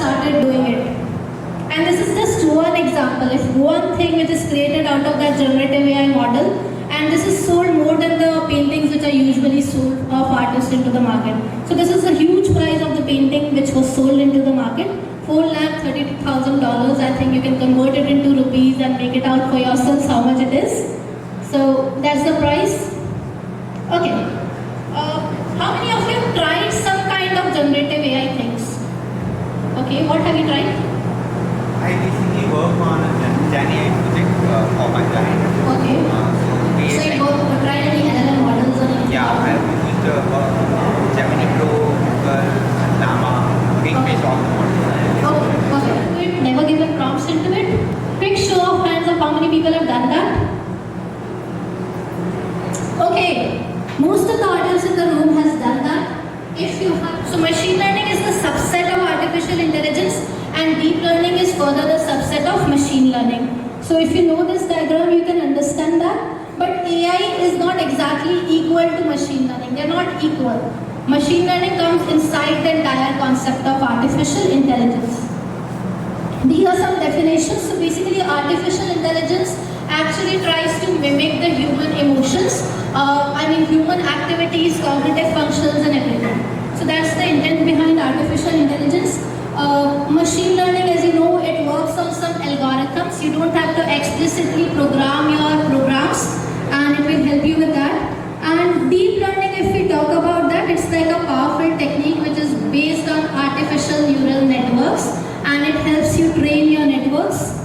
started doing it. And this is just one example, if one thing which is created out of that generative AI model, and this is sold more than the paintings which are usually sold of artists into the market. So this is a huge price of the painting which was sold into the market, $4,32,000. I think you can convert it into rupees and make it out for yourselves how much it is. So that's the price. Okay. How many of you have tried some kind of generative AI things? Okay, what have you tried? I recently worked on a GenAI project for my client. Okay. So you tried any LLM models or anything? Yeah, I used Gemini Pro, Google, Llama, based on the model. Oh, okay. Never given prompts into it? Quick show of hands of how many people have done that? Okay. Most of the audience in the room has done that. If you have, so machine learning is the subset of artificial intelligence, and deep learning is further the subset of machine learning. So if you know this diagram, you can understand that. But AI is not exactly equal to machine learning. They are not equal. Machine learning comes inside the entire concept of artificial intelligence. These are some definitions. So basically, artificial intelligence actually tries to mimic the human emotions, human activities, cognitive functions and everything. So that's the intent behind artificial intelligence. Machine learning, as you know, it works on some algorithms. You don't have to explicitly program your programs, and it will help you with that. And deep learning, if we talk about that, it's like a powerful technique which is based on artificial neural networks, and it helps you train your networks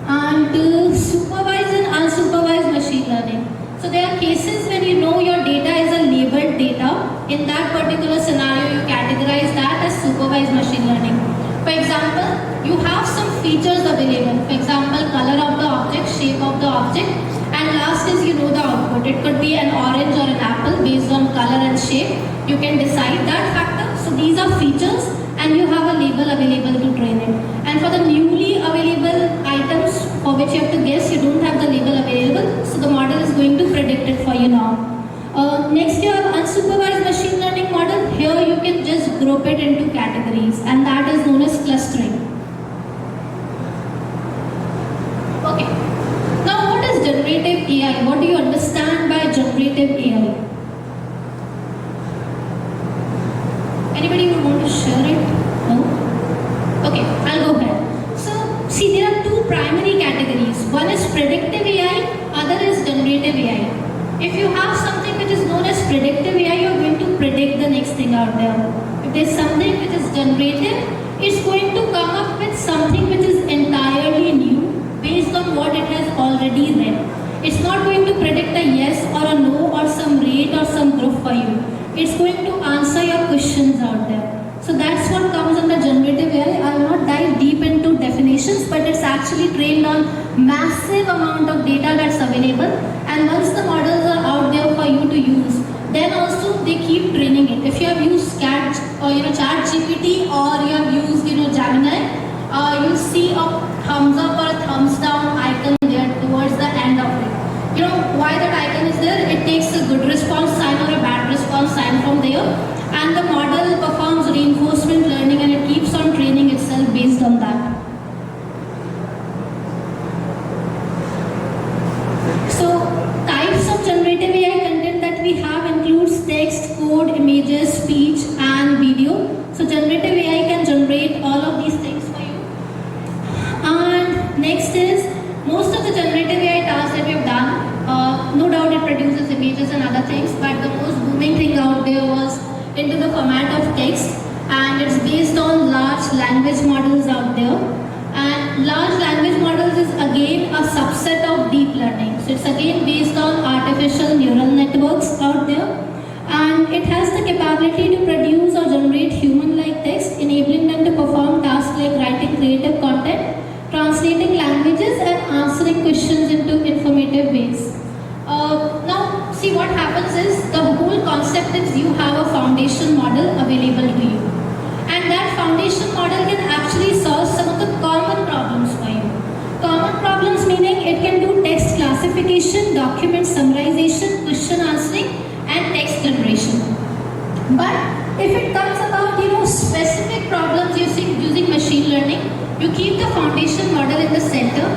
and to supervise and unsupervised machine learning. So there are cases when you know your data is a labeled data. In that particular scenario, you categorize that as supervised machine learning. For example, you have some features available. For example, color of the object, shape of the object, and last is you know the output. It could be an orange or an apple based on color and shape. You can decide that factor. So these are features, and you have a label available to train it. And for the newly available items for which you have to guess, you don't have the label available, so the model is going to predict it for you now. Next, you have unsupervised machine learning model. Here you can just group it into categories, and that is known as clustering. Okay. Now, what is generative AI? What do you understand by generative AI? Anybody would want to share it? No? Okay, I'll go ahead. So, see, there are two primary categories. One is predictive AI, other is generative AI. If you have something which is known as predictive AI, you're going to predict the next thing out there. If there's something which is generative, it's going to come up with something which is entirely new based on what it has already read. It's not going to predict a yes or a no or some rate or some group for you. It's going to answer your questions out there. So that's what comes under generative AI. I will not dive deep into definitions, but it's actually trained on massive amount of data that's available. And once the models are out there for you to use, then also they keep training it. If you have used ChatGPT or you have used Gemini, you'll see a thumbs up or a thumbs down icon there towards the end of it. You know why that icon is there? It takes a good response sign or a bad response sign from there, and the model performs reinforcement learning, and it keeps on training itself based on that. So types of generative AI content that we have includes text, code, images, speech and video. So generative AI can generate all of these things for you. And next is, most of the generative AI tasks that we have done, no doubt it produces images and other things, but the most booming thing out there was into the format of text, and it's based on large language models out there. And large language models is again a subset of deep learning. So it's again based on artificial neural networks out there, and it has the capability to produce or generate human-like text, enabling them to perform tasks like writing creative content, translating languages and answering questions into informative ways. Now, see what happens is, the whole concept is you have a foundation model available to you. And that foundation model can actually solve some of the common problems for you. Common problems meaning it can do text classification, document summarization, question answering and text generation. But If it comes about, specific problems using machine learning, you keep the foundation model in the center.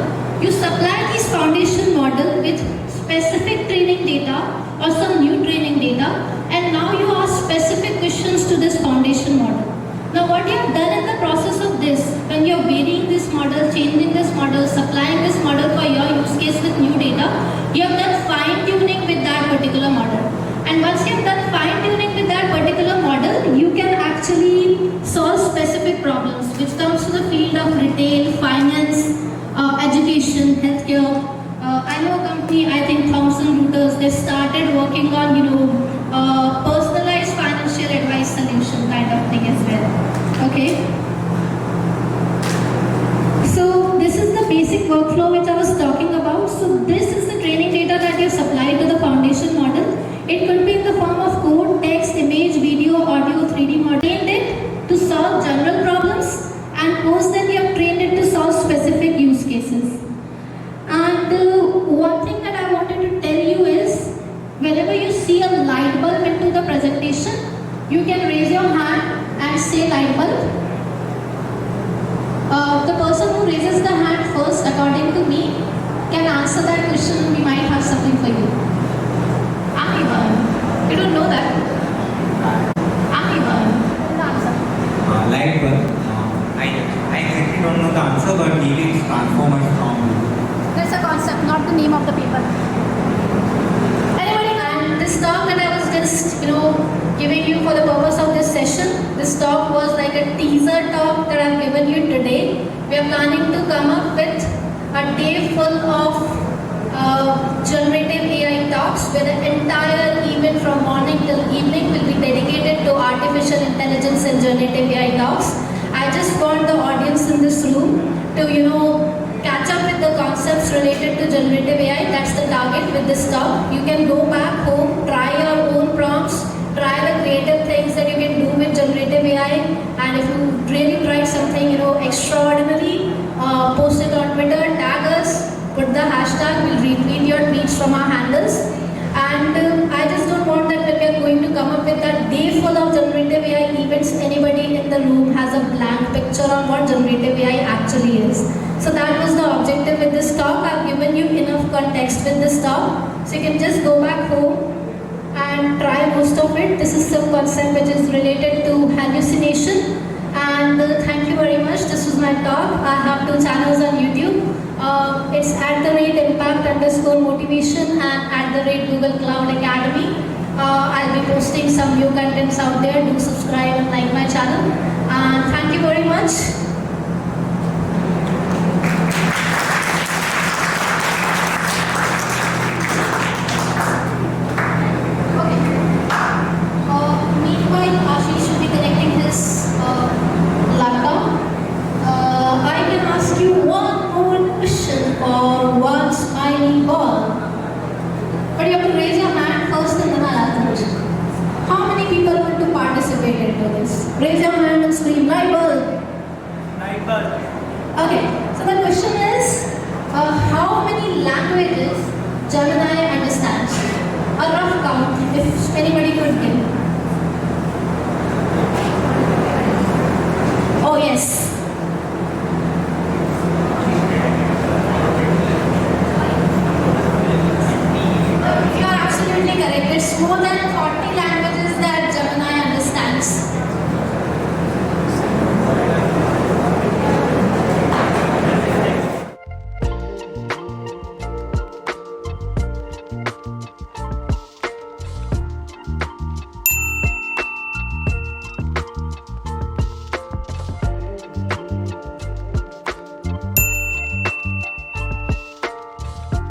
You supply this foundation model with specific training data or some new training data, and now you ask specific questions to this foundation model. Now what you have done in the process of this, when you are varying this model, changing this model, supplying this model for your use case with new data, you have done fine tuning with that particular model. And once you have done fine tuning with that particular model, you can actually solve specific problems which comes to the field of retail, finance, education, healthcare. I know a company, I think Thomson Reuters, they started working on, personalized financial advice solution kind of thing as well. Okay. So this is the basic workflow which I was talking about. So this is the training data that you supply to the foundation model. It could be in the form of code, text, image, video, audio, 3D model. Trained it to solve general problems, and post that you have trained it to solve specific use cases. And one thing that I wanted to tell you is, whenever you see a light bulb into the presentation, you can raise your hand and say light bulb. The person who raises the hand first, according to me, can answer that question. We might have something for you. Amiban. You don't know that? Amiban. The answer. Light bulb. I exactly don't know the answer, but maybe it's transformers from. That's a concept, not the name of the paper. Anybody? And this talk that I was just, giving you for the purpose of this session, this talk was like a teaser talk that I've given you today. We are planning to come up with a day full of generative AI talks, where the entire event from morning till evening will be dedicated to artificial intelligence and generative AI talks. I just want the audience in this room to, catch up with the concepts related to generative AI. That's the target with this talk. You can go back home, try your own prompts, try the creative things that you can do with generative AI, and if you really try something, extraordinary, post it on Twitter, tag us, put the hashtag, we'll retweet your tweets from our handles. And I just don't want that when we are going to come up with that day full of generative AI events, anybody in the room has a blank picture on what generative AI actually is. So that was the objective with this talk. I've given you enough context with this talk. So you can just go back home and try most of it. This is some concept which is related to hallucination. And thank you very much. This was my talk. I have 2 channels on YouTube. It's @impact_motivation and @Google Cloud Academy. I'll be posting some new contents out there. Do subscribe and like my channel. And thank you very much. Meanwhile, Ashish should be connecting his laptop. I can ask you one more question or one smiley ball. But you have to raise your hand first and then I'll answer it. How many people want to participate into this? Raise your hand and scream, light bulb. Light bulb. Okay, so the question is, how many languages Gemini understands? A rough count, if anybody could give. Oh yes. You are absolutely correct. It's more than